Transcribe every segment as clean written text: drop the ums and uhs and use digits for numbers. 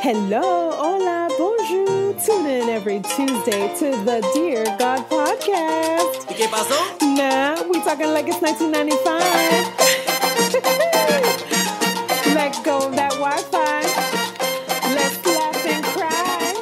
Hello, hola, bonjour. Tune in every Tuesday to the Dear God podcast. ¿Y qué pasó? Nah, we talking like it's 1995. Let go of that Wi-Fi. Let's laugh and cry,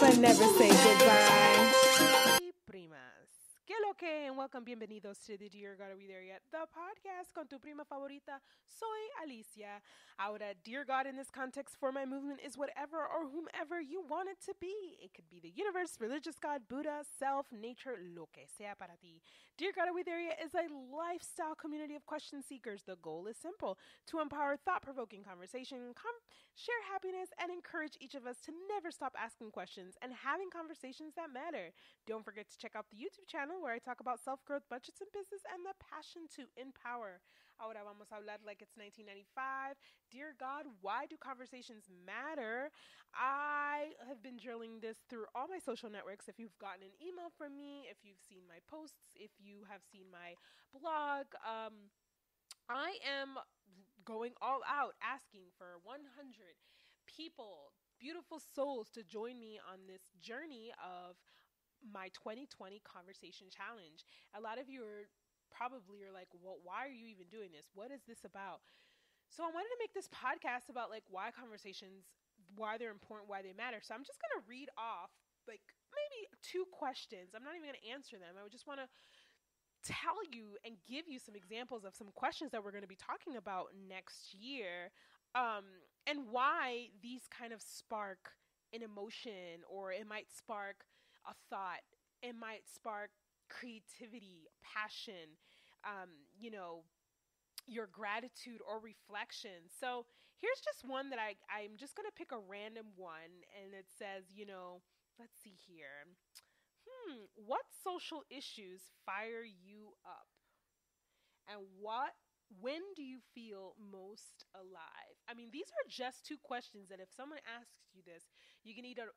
but never say goodbye. Primas, ¿qué lo que? And welcome, bienvenidos to the Dear God, Are We There Yet? The podcast con tu prima favorita. Soy Alicia. Ahora, Dear God in this context for my movement is whatever or whomever you want it to be. It could be the universe, religious God, Buddha, self, nature, lo que sea para ti. Dear God, Are We There Yet? Is a lifestyle community of question seekers. The goal is simple: to empower thought-provoking conversation, share happiness, and encourage each of us to never stop asking questions and having conversations that matter. Don't forget to check out the YouTube channel where I talk about self-growth, budgets, and business, and the passion to empower. Ahora vamos a hablar like it's 1995. Dear God, why do conversations matter? I have been drilling this through all my social networks. If you've gotten an email from me, if you've seen my posts, if you have seen my blog, I am going all out asking for 100 people, beautiful souls, to join me on this journey of my 2020 conversation challenge. A lot of you are like, well, why are you even doing this? What is this about? So I wanted to make this podcast about like why conversations, why they're important, why they matter. So I'm just going to read off like maybe 2 questions. I'm not even going to answer them. I would just want to tell you and give you some examples of some questions that we're going to be talking about next year, and why these kind of spark an emotion, or it might spark a thought. It might spark creativity, passion, your gratitude or reflection. So here's just one that I'm just going to pick a random one, and it says, let's see here. What social issues fire you up? And when do you feel most alive? I mean, these are just 2 questions that if someone asks you this, you can either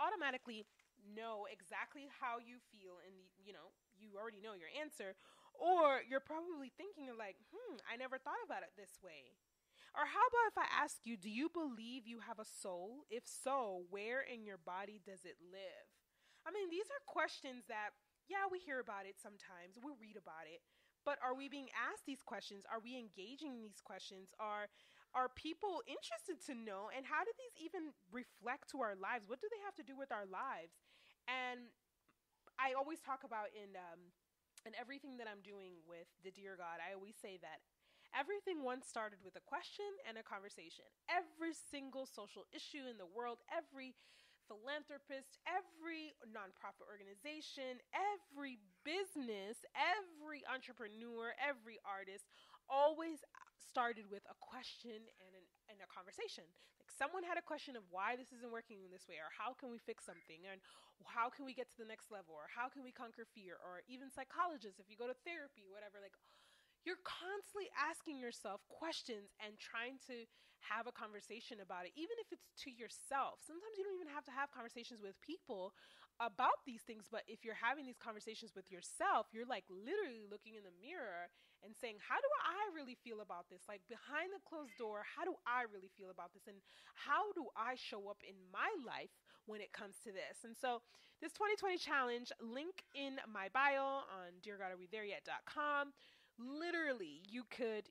automatically know exactly how you feel, and you already know your answer, or you're probably thinking of like, I never thought about it this way. Or how about if I ask you, do you believe you have a soul? If so, where in your body does it live? I mean, these are questions that, yeah, we hear about it sometimes, we read about it, but are we being asked these questions? Are we engaging in these questions? Are people interested to know? And how do these even reflect to our lives? What do they have to do with our lives? And I always talk about in everything that I'm doing with the Dear God, I always say that everything once started with a question and a conversation. Every single social issue in the world, every philanthropist, every nonprofit organization, every business, every entrepreneur, every artist always started with a question and a conversation. Like someone had a question of why this isn't working in this way, or how can we fix something, and how can we get to the next level, or how can we conquer fear, or even psychologists, if you go to therapy, whatever, like you're constantly asking yourself questions and trying to have a conversation about it, even if it's to yourself. Sometimes you don't even have to have conversations with people about these things, but if you're having these conversations with yourself, you're like literally looking in the mirror and saying, how do I really feel about this? Like behind the closed door, how do I really feel about this? And how do I show up in my life when it comes to this? And so this 2020 challenge, link in my bio on deargodarewethereYet.com. Literally, you could,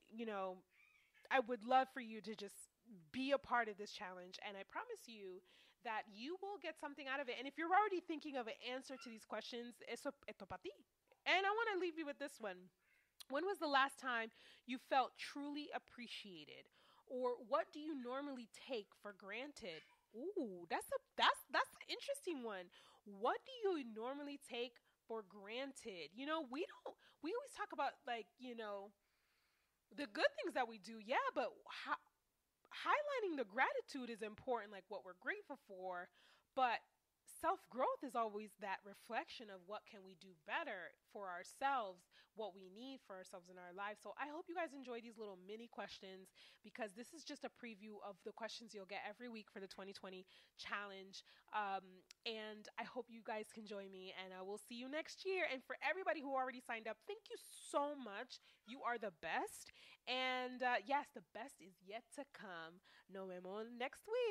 I would love for you to just be a part of this challenge. And I promise you that you will get something out of it. And if you're already thinking of an answer to these questions, esto para ti. And I want to leave you with this one. When was the last time you felt truly appreciated? Or what do you normally take for granted? Ooh, that's an interesting one. What do you normally take for granted? We always talk about like, the good things that we do. Yeah, but highlighting the gratitude is important, like what we're grateful for, but self-growth is always that reflection of what can we do better for ourselves, what we need for ourselves in our lives. So I hope you guys enjoy these little mini questions, because this is just a preview of the questions you'll get every week for the 2020 challenge. And I hope you guys can join me, and I will see you next year. And for everybody who already signed up, thank you so much. You are the best. And yes, the best is yet to come. Nos vemos next week.